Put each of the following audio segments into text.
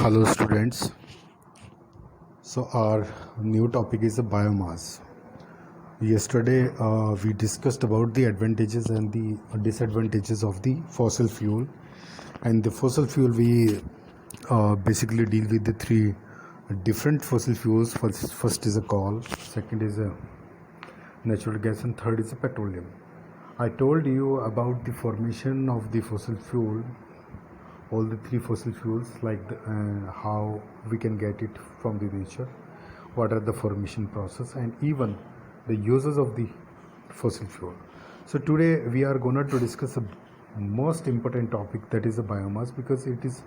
Hello students. So our new topic is the biomass. Yesterday we discussed about the advantages and the disadvantages of the fossil fuel. And the fossil fuel we basically deal with the three different fossil fuels. First is a coal, second is a natural gas, and third is a petroleum. I told you about the formation of the fossil fuel, all the three fossil fuels, like how we can get it from the nature, what are the formation process, and even the uses of the fossil fuel. So today we are going to discuss a most important topic, that is the biomass, because it is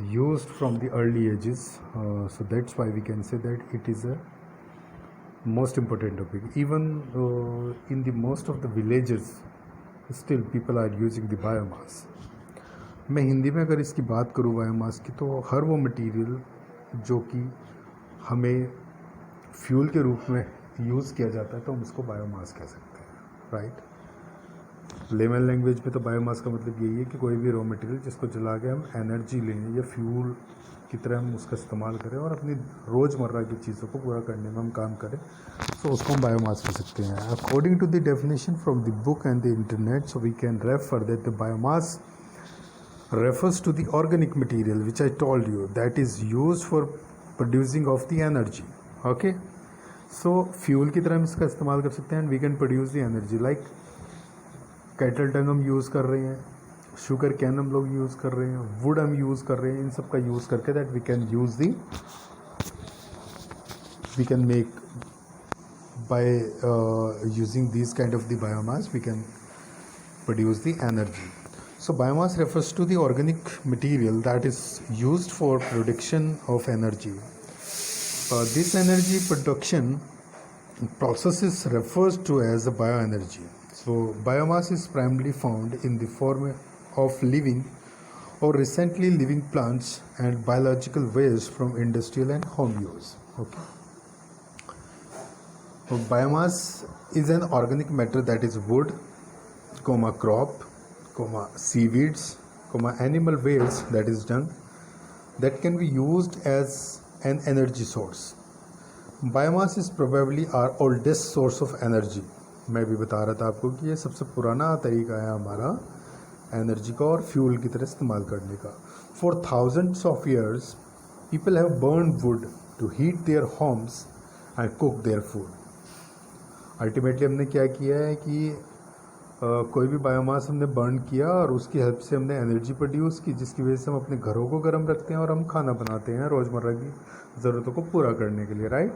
used from the early ages, so that's why we can say that it is a most important topic. Even in the most of the villages still people are using the biomass. मैं हिंदी में अगर इसकी बात करूँ biomass की, तो हर वो material जो कि हमें फ्यूल के रूप में यूज़ किया जाता है तो हम उसको बायोमास कह सकते हैं, राइट। लेमन लैंग्वेज में तो बायोमास का मतलब यही है कि कोई भी रॉ मटेरियल जिसको जला के हम एनर्जी लें या फ्यूल की तरह हम उसका इस्तेमाल करें और अपनी रोज़मर्रा की चीज़ों को पूरा करने में हम काम करें, तो उसको हम बायोमास कह सकते हैं। According to the definition from the book and the internet, so we can refer that the biomass refers to the organic material which I told you that is used for producing of the energy. Okay, so fuel की तरह हम इसका इस्तेमाल कर सकते हैं and we can produce the energy, like cattle डंग हम use कर रहे हैं, शुगर कैन हम लोग यूज़ कर रहे हैं, वुड हम यूज़ कर रहे हैं, इन सब का यूज़ करके that we can make by using these kind of the biomass we can produce the energy. So biomass refers to the organic material that is used for production of energy. This energy production process is referred to as a bioenergy. So biomass is primarily found in the form of living or recently living plants and biological waste from industrial and home use. Okay. So biomass is an organic matter that is wood, crop, seaweeds, animal waste, that is dung, that can be used as an energy source. Biomass is probably our oldest source of energy. मैं भी बता रहा था आपको कि ये सबसे पुराना तरीका है हमारा एनर्जी का और फ्यूल की तरह इस्तेमाल करने का. For thousands of years, people have burned wood to heat their homes and cook their food. Ultimately हमने क्या किया है कि कोई भी बायोमास हमने बर्न किया और उसकी हेल्प से हमने एनर्जी प्रोड्यूस की, जिसकी वजह से हम अपने घरों को गर्म रखते हैं और हम खाना बनाते हैं रोज़मर्रा की ज़रूरतों को पूरा करने के लिए, right.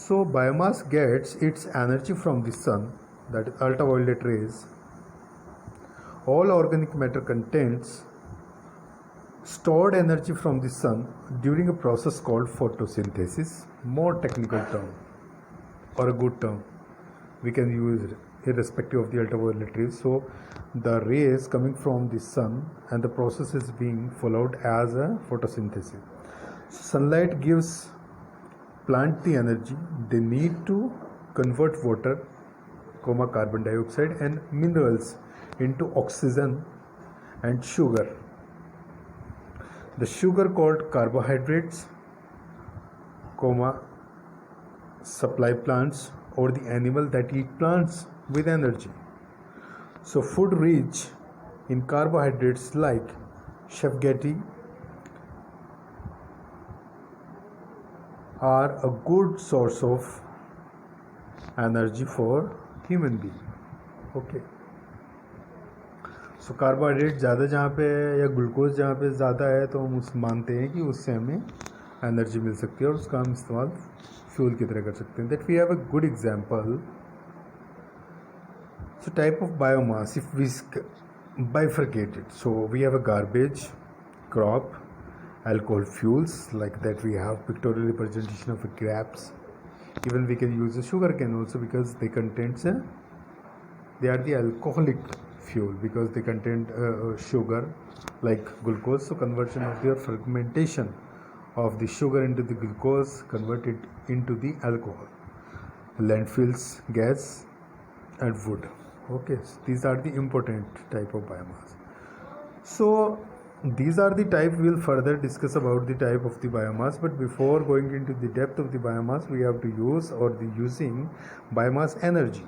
So biomass gets its energy from the sun, that is ultraviolet rays. All organic matter contents stored energy from the sun during a process called photosynthesis. More technical term or a good term we can use irrespective of the ultraviolet rays. So the rays coming from the sun and the process is being followed as a photosynthesis. Sunlight gives plant the energy they need to convert water, carbon dioxide and minerals into oxygen and sugar. The sugar called carbohydrates, supply plants or the animal that eat plants with energy. So food rich in carbohydrates like spaghetti are a good source of energy for human being. Okay. So carbohydrate ज़्यादा जहाँ पे है या glucose जहाँ पे ज़्यादा है तो हम उस मानते हैं कि उससे हमें एनर्जी मिल सकती है और उसका हम इस्तेमाल फ्यूल की तरह कर सकते हैं. That we have a good example. So type of biomass if we bifurcate it. So we have a garbage, crop, alcohol fuels, like that we have pictorial representation of grapes. Even we can use a sugar cane also because they are the alcoholic fuel because they contain sugar like glucose. So conversion of their fermentation of the sugar into the glucose converted into the alcohol. Landfills, gas and wood. Okay, so these are the important type of biomass. So these are the type. We'll further discuss about the type of the biomass, but before going into the depth of the biomass, we have to use or the using biomass energy.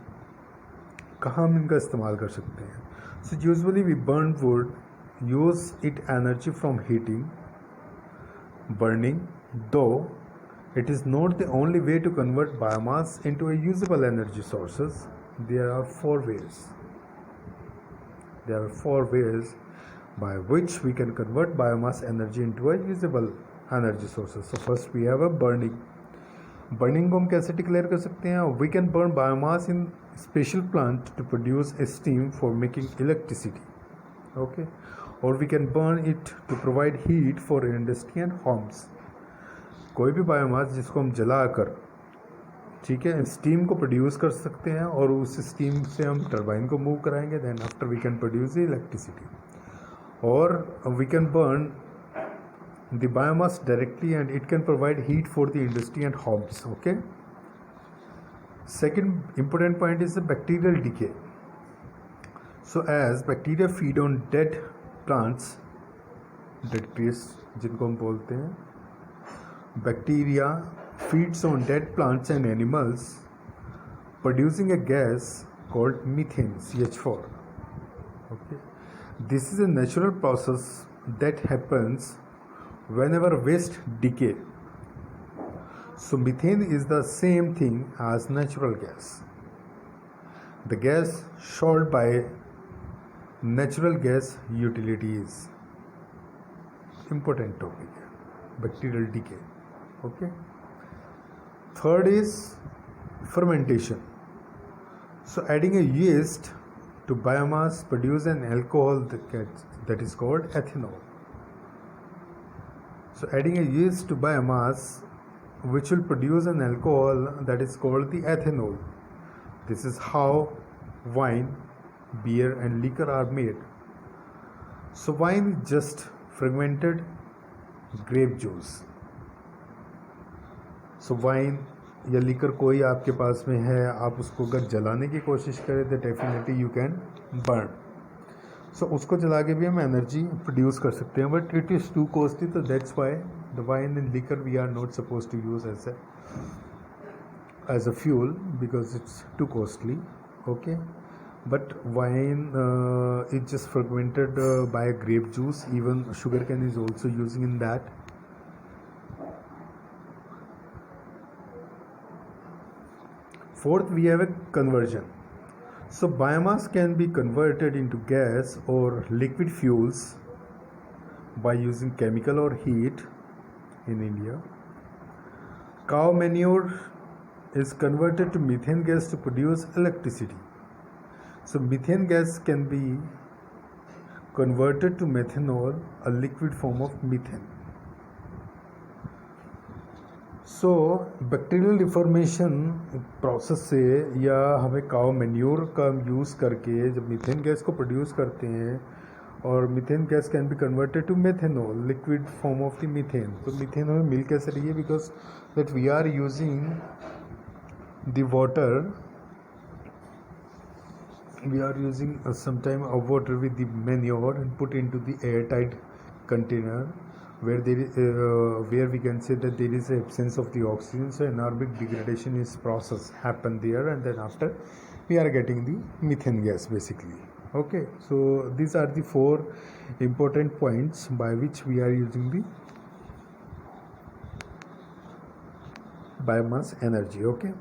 कहाँ हम इनका इस्तेमाल कर सकते हैं? So usually we burn wood, use it energy from heating, burning, though it is not the only way to convert biomass into a usable energy sources. There are four ways. There are four ways by which we can convert biomass energy into a usable energy sources. So first we have a burning. Burning को हम कैसे declare कर सकते हैं? We can burn biomass in special plant to produce a steam for making electricity. Okay, or we can burn it to provide heat for industry and homes. कोई भी biomass जिसको हम जलाकर, ठीक है, स्टीम को प्रोड्यूस कर सकते हैं और उस स्टीम से हम टरबाइन को मूव कराएंगे, then after we can produce the electricity. और we can burn the biomass directly and it can provide heat for the industry and homes. Okay, second important point is the bacterial decay. So as bacteria feed on dead plants, dead trees जिनको हम बोलते हैं, bacteria feeds on dead plants and animals, producing a gas called methane, CH4. Okay, this is a natural process that happens whenever waste decay. So methane is the same thing as natural gas. The gas sold by natural gas utilities. Important topic, bacterial decay. Okay. Third is fermentation. So adding a yeast to biomass produce an alcohol that is called ethanol. So adding a yeast to biomass which will produce an alcohol that is called the ethanol. This is how wine, beer and liquor are made. So wine is just fermented grape juice. So wine या liquor कोई आपके पास में है, आप उसको अगर जलाने की कोशिश करें तो डेफिनेटली यू कैन बर्न. सो उसको जला के भी हम एनर्जी प्रोड्यूस कर सकते हैं, but it is too costly. तो that's why the wine and liquor we are not suppose to use as a fuel because it's too costly. Okay, but wine is just fermented by grape juice. Even sugar cane is also using in that. Fourth, we have a conversion. So biomass can be converted into gas or liquid fuels by using chemical or heat. In India, cow manure is converted to methane gas to produce electricity. So methane gas can be converted to methanol, a liquid form of methane. So bacterial deformation process से या हमें cow manure का use करके जब methane gas को produce करते हैं, और methane gas can be converted to methanol, liquid form of the methane. तो मीथेन हमें मिल कैसे रही है? Because that we are using the water, we are using sometime of water with the manure and put into the air tight container where there is where we can say that there is a absence of the oxygen, so anaerobic degradation is process happen there, and then after we are getting the methane gas basically. Okay, so these are the four important points by which we are using the biomass energy. Okay,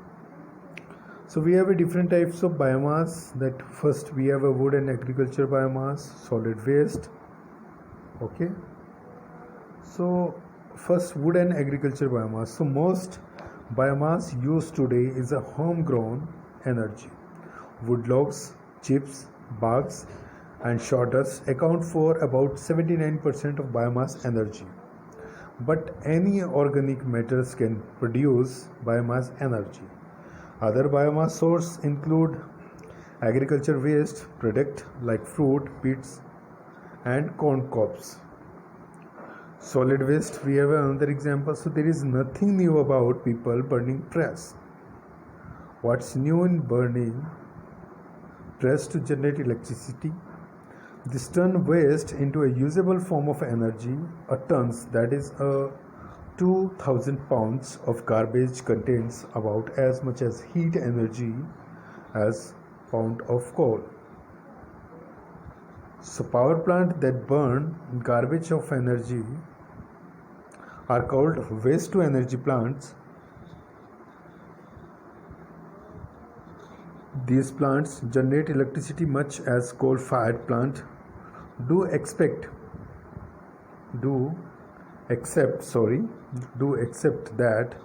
so we have a different types of biomass. That first we have a wood and agriculture biomass, solid waste. Okay, so first, wood and agriculture biomass. So most biomass used today is a homegrown energy. Wood logs, chips, barks and sawdust account for about 79% of biomass energy. But any organic matters can produce biomass energy. Other biomass sources include agriculture waste product like fruit, pits and corn cobs. Solid waste, we have another example. So there is nothing new about people burning trash. What's new in burning trash to generate electricity? This turn waste into a usable form of energy. A tons, that is a 2000 pounds of garbage, contains about as much as heat energy as pound of coal. So power plants that burn garbage of energy are called waste to energy plants. These plants generate electricity much as coal-fired plants do accept that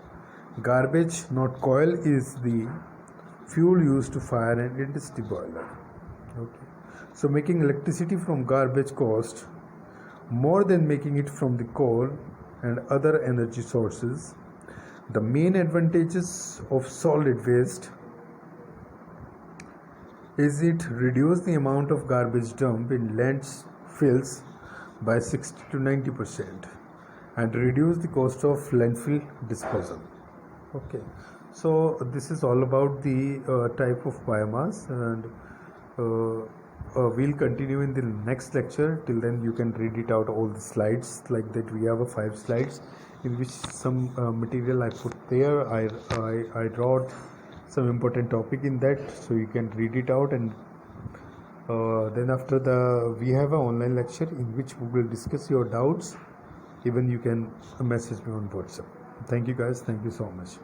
garbage, not coal, is the fuel used to fire an industry boiler. Okay. So making electricity from garbage costs more than making it from the coal and other energy sources. The main advantages of solid waste is it reduce the amount of garbage dumped in landfills by 60 to 90% and reduce the cost of landfill disposal. Okay, so this is all about the type of biomass, and we'll continue in the next lecture. Till then you can read it out, all the slides like that. We have 5 slides in which some material I put there. I wrote some important topic in that, so you can read it out, and then after we have an online lecture in which we will discuss your doubts. Even you can message me on WhatsApp. Thank you guys, thank you so much.